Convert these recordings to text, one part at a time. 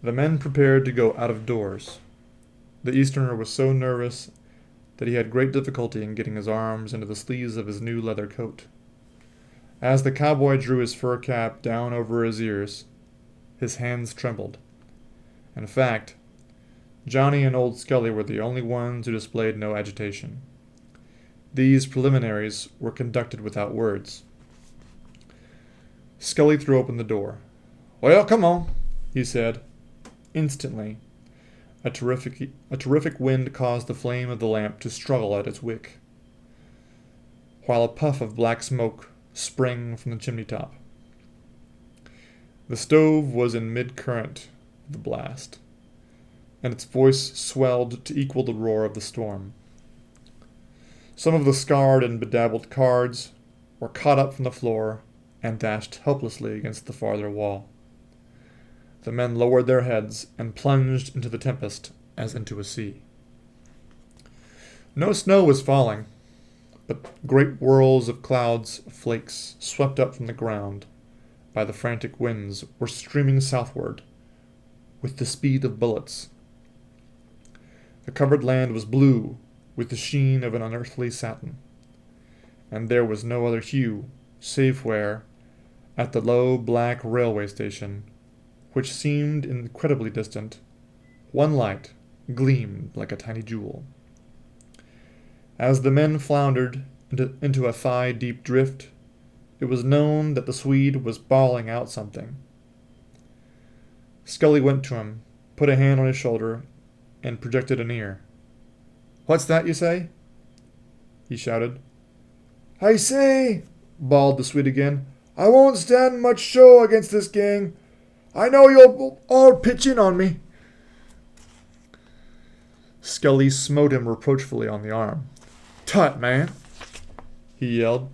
The men prepared to go out of doors. The Easterner was so nervous that he had great difficulty in getting his arms into the sleeves of his new leather coat. As the cowboy drew his fur cap down over his ears, his hands trembled. In fact, Johnny and Old Skelly were the only ones who displayed no agitation. These preliminaries were conducted without words. Skelly threw open the door. "Well, come on," he said. Instantly, a terrific wind caused the flame of the lamp to struggle at its wick, while a puff of black smoke sprang from the chimney top. The stove was in mid-current of the blast, and its voice swelled to equal the roar of the storm. Some of the scarred and bedabbled cards were caught up from the floor and dashed helplessly against the farther wall. The men lowered their heads and plunged into the tempest as into a sea. No snow was falling, but great whirls of clouds, flakes, swept up from the ground by the frantic winds, were streaming southward with the speed of bullets. The covered land was blue with the sheen of an unearthly satin, and there was no other hue save where, at the low black railway station, which seemed incredibly distant, one light gleamed like a tiny jewel. As the men floundered into a thigh-deep drift, it was known that the Swede was bawling out something. Scully went to him, put a hand on his shoulder, and projected an ear. "What's that you say?" he shouted. "I say," bawled the Swede again, "I won't stand much show against this gang. I know you'll all pitch in on me." Scully smote him reproachfully on the arm. "Tut, man," he yelled.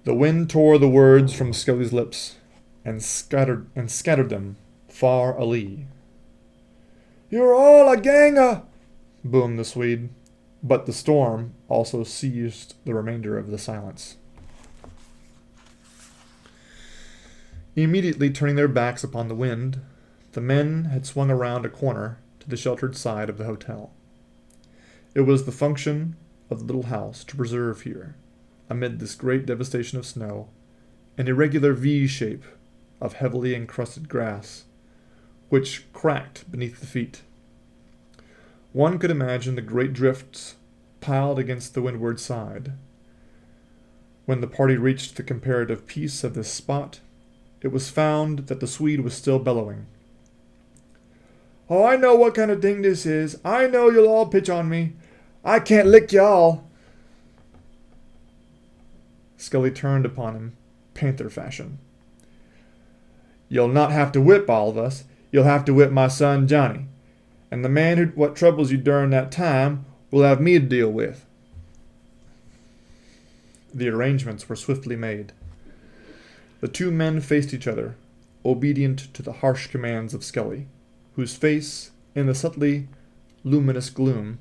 The wind tore the words from Scully's lips and scattered them far alee. "You're all a gang of—" boomed the Swede, but the storm also seized the remainder of the silence. Immediately turning their backs upon the wind, the men had swung around a corner to the sheltered side of the hotel. It was the function of the little house to preserve here, amid this great devastation of snow, an irregular V shape of heavily encrusted grass, which cracked beneath the feet. One could imagine the great drifts piled against the windward side. When the party reached the comparative peace of this spot, it was found that the Swede was still bellowing. "Oh, I know what kind of thing this is. I know you'll all pitch on me. I can't lick y'all." Scully turned upon him, panther fashion. "You'll not have to whip all of us. You'll have to whip my son Johnny. And the man what troubles you during that time will have me to deal with." The arrangements were swiftly made. The two men faced each other, obedient to the harsh commands of Scully, whose face, in the subtly luminous gloom,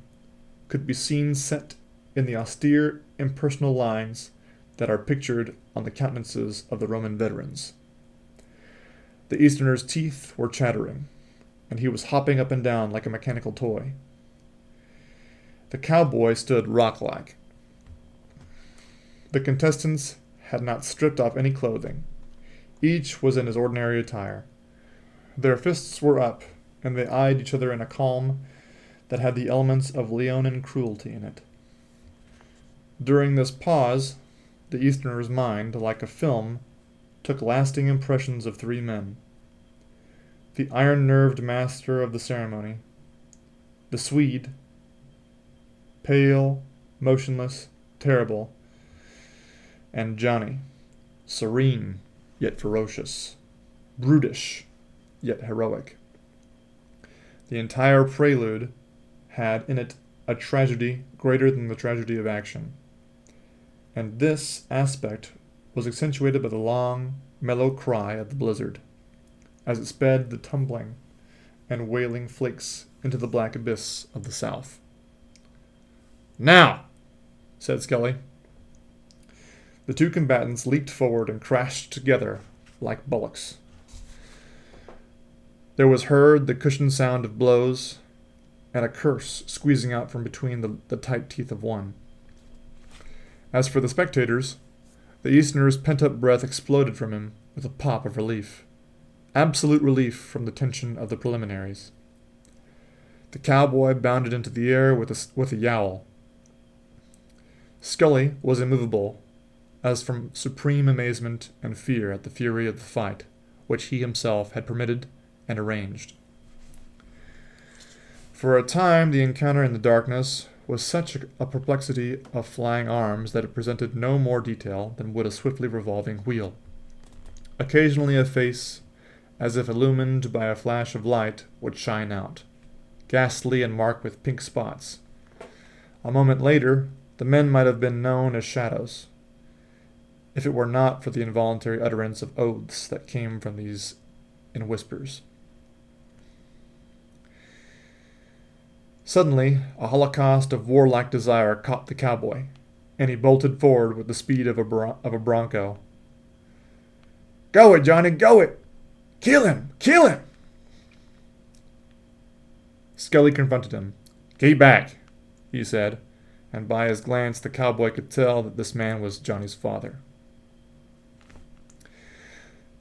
could be seen set in the austere, impersonal lines that are pictured on the countenances of the Roman veterans. The Easterner's teeth were chattering, and he was hopping up and down like a mechanical toy. The cowboy stood rock-like. The contestants had not stripped off any clothing. Each was in his ordinary attire. Their fists were up, and they eyed each other in a calm that had the elements of leonine cruelty in it. During this pause, the Easterner's mind, like a film, took lasting impressions of three men. The iron-nerved master of the ceremony, the Swede, pale, motionless, terrible, and Johnny, serene yet ferocious, brutish yet heroic. The entire prelude had in it a tragedy greater than the tragedy of action, and this aspect was accentuated by the long, mellow cry of the blizzard, as it sped the tumbling and wailing flakes into the black abyss of the south. "Now!" said Scully. The two combatants leaped forward and crashed together like bullocks. There was heard the cushioned sound of blows, and a curse squeezing out from between the tight teeth of one. As for the spectators, the Easterner's pent-up breath exploded from him with a pop of relief. Absolute relief from the tension of the preliminaries. The cowboy bounded into the air with a yowl. Scully was immovable, as from supreme amazement and fear at the fury of the fight, which he himself had permitted and arranged. For a time the encounter in the darkness was such a perplexity of flying arms that it presented no more detail than would a swiftly revolving wheel. Occasionally a face, as if illumined by a flash of light, would shine out, ghastly and marked with pink spots. A moment later, the men might have been known as shadows, if it were not for the involuntary utterance of oaths that came from these in whispers. Suddenly, a holocaust of warlike desire caught the cowboy, and he bolted forward with the speed of a bronco. "Go it, Johnny, go it! Kill him! Kill him!" Skelly confronted him. "Keep back," he said, and by his glance the cowboy could tell that this man was Johnny's father.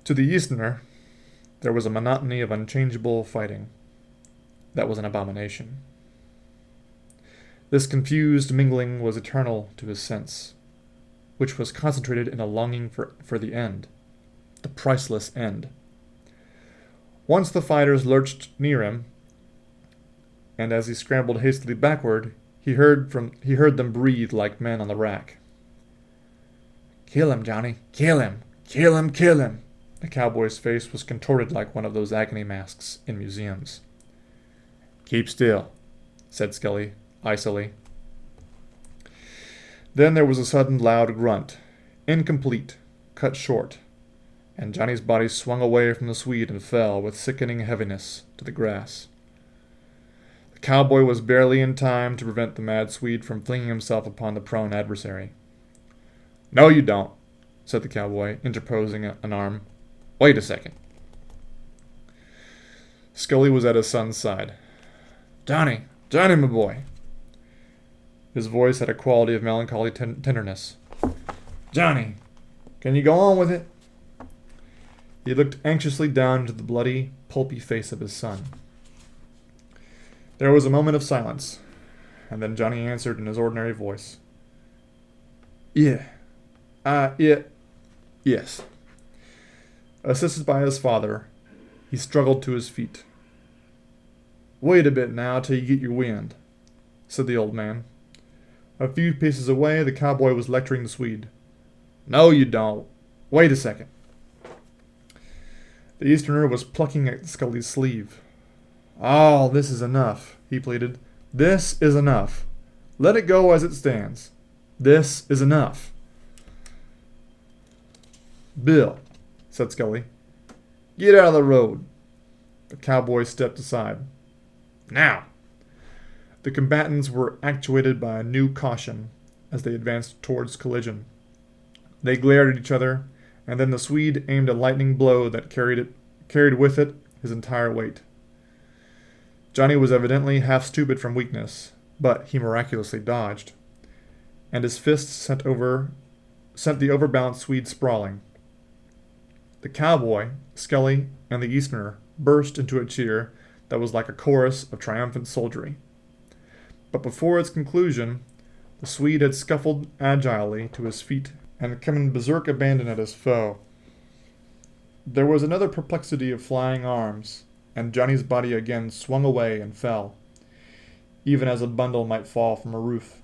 To the Easterner, there was a monotony of unchangeable fighting that was an abomination. This confused mingling was eternal to his sense, which was concentrated in a longing for the end, the priceless end. Once the fighters lurched near him, and as he scrambled hastily backward, he heard them breathe like men on the rack. "Kill him, Johnny! Kill him! Kill him! Kill him!" The cowboy's face was contorted like one of those agony masks in museums. "Keep still," said Skelly, icily. Then there was a sudden loud grunt, incomplete, cut short, and Johnny's body swung away from the Swede and fell with sickening heaviness to the grass. The cowboy was barely in time to prevent the mad Swede from flinging himself upon the prone adversary. "No, you don't," said the cowboy, interposing an arm. "Wait a second." Scully was at his son's side. "Johnny, Johnny, my boy." His voice had a quality of melancholy tenderness. "Johnny, can you go on with it?" He looked anxiously down into the bloody, pulpy face of his son. There was a moment of silence, and then Johnny answered in his ordinary voice. Yes. Assisted by his father, he struggled to his feet. "Wait a bit now till you get your wind," said the old man. A few paces away, the cowboy was lecturing the Swede. "No, you don't. Wait a second." The Easterner was plucking at Scully's sleeve. "Oh, this is enough," he pleaded. "This is enough. Let it go as it stands. This is enough." "Bill," said Scully, "get out of the road." The cowboy stepped aside. "Now." The combatants were actuated by a new caution as they advanced towards collision. They glared at each other, and then the Swede aimed a lightning blow that carried with it his entire weight. Johnny was evidently half stupid from weakness, but he miraculously dodged, and his fists sent the overbalanced Swede sprawling. The cowboy, Skelly, and the Easterner burst into a cheer that was like a chorus of triumphant soldiery. But before its conclusion, the Swede had scuffled agilely to his feet and come in berserk abandon at his foe. There was another perplexity of flying arms, and Johnny's body again swung away and fell, even as a bundle might fall from a roof.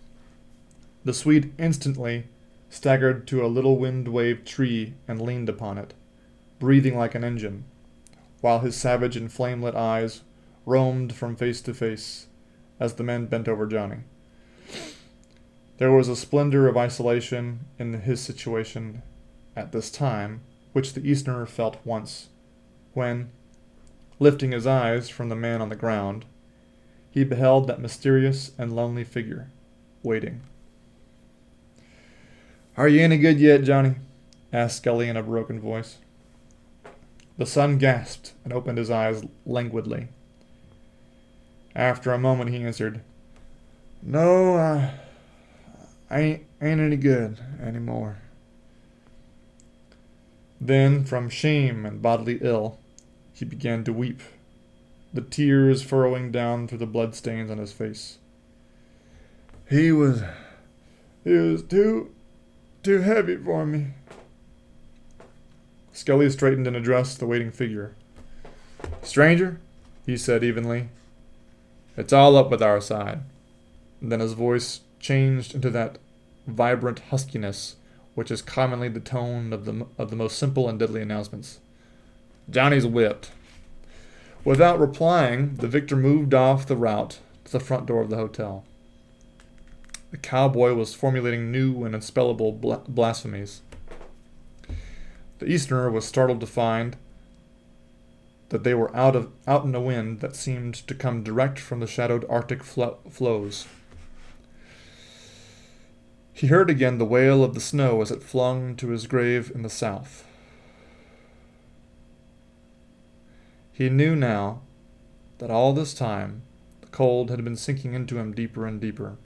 The Swede instantly staggered to a little wind-waved tree and leaned upon it, breathing like an engine, while his savage and flame-lit eyes roamed from face to face as the men bent over Johnny. There was a splendor of isolation in his situation at this time, which the Easterner felt once, when, lifting his eyes from the man on the ground, he beheld that mysterious and lonely figure, waiting. "Are you any good yet, Johnny?" asked Scully in a broken voice. The son gasped and opened his eyes languidly. After a moment he answered, "No, I ain't any good anymore." Then, from shame and bodily ill, he began to weep, the tears furrowing down through the bloodstains on his face. He was too heavy for me. Skelly straightened and addressed the waiting figure. "Stranger," he said evenly, "it's all up with our side." And then his voice changed into that vibrant huskiness which is commonly the tone of the most simple and deadly announcements. "Johnny's whipped." Without replying, the victor moved off the route to the front door of the hotel. The cowboy was formulating new and unspellable blasphemies. The Easterner was startled to find that they were out in a wind that seemed to come direct from the shadowed Arctic floes. He heard again the wail of the snow as it flung to his grave in the south. He knew now that all this time the cold had been sinking into him deeper and deeper,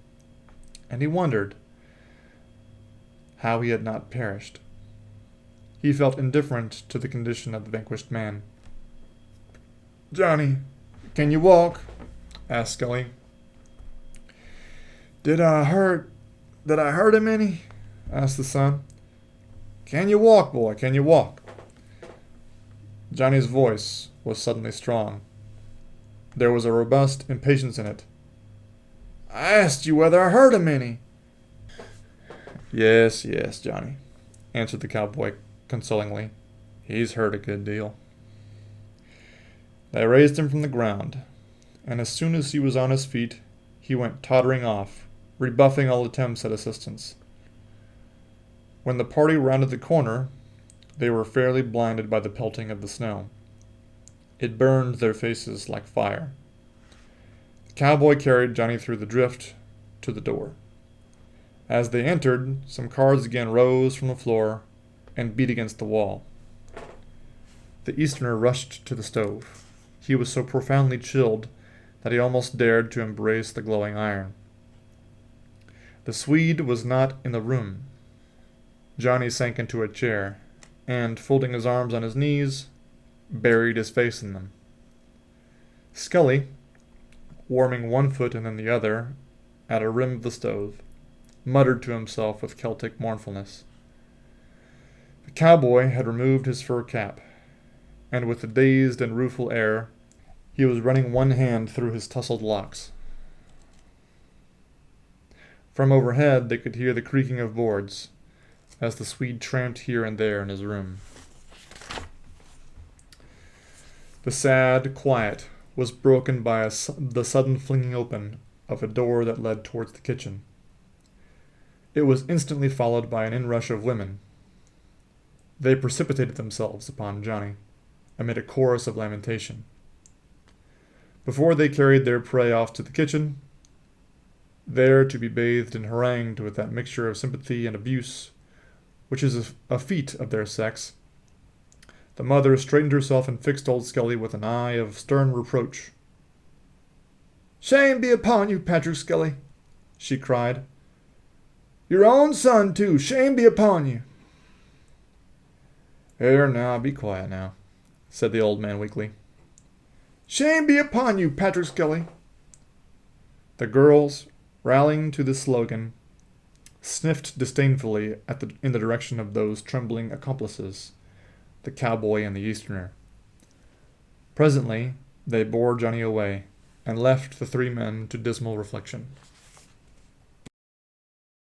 and he wondered how he had not perished. He felt indifferent to the condition of the vanquished man. "Johnny, can you walk?" asked Scully. Did I hurt him any?" asked the son. "Can you walk, boy? Can you walk?" Johnny's voice was suddenly strong. There was a robust impatience in it. "I asked you whether I hurt him any." Yes, Johnny," answered the cowboy consolingly. "He's hurt a good deal." They raised him from the ground, and as soon as he was on his feet, he went tottering off, rebuffing all attempts at assistance. When the party rounded the corner, they were fairly blinded by the pelting of the snow. It burned their faces like fire. The cowboy carried Johnny through the drift to the door. As they entered, some cards again rose from the floor and beat against the wall. The Easterner rushed to the stove. He was so profoundly chilled that he almost dared to embrace the glowing iron. The Swede was not in the room. Johnny sank into a chair, and, folding his arms on his knees, buried his face in them. Scully, warming one foot and then the other at a rim of the stove, muttered to himself with Celtic mournfulness. The cowboy had removed his fur cap, and with a dazed and rueful air, he was running one hand through his tousled locks. From overhead they could hear the creaking of boards, as the Swede tramped here and there in his room. The sad quiet was broken by the sudden flinging open of a door that led towards the kitchen. It was instantly followed by an inrush of women. They precipitated themselves upon Johnny, amid a chorus of lamentation. Before they carried their prey off to the kitchen, there to be bathed and harangued with that mixture of sympathy and abuse which is a feat of their sex, the mother straightened herself and fixed old Skelly with an eye of stern reproach. "Shame be upon you, Patrick Skelly," she cried. "Your own son, too. Shame be upon you." "Here now, be quiet now," said the old man weakly. "Shame be upon you, Patrick Skelly." The girls, rallying to this slogan, sniffed disdainfully in the direction of those trembling accomplices, the cowboy and the Easterner. Presently they bore Johnny away, and left the three men to dismal reflection.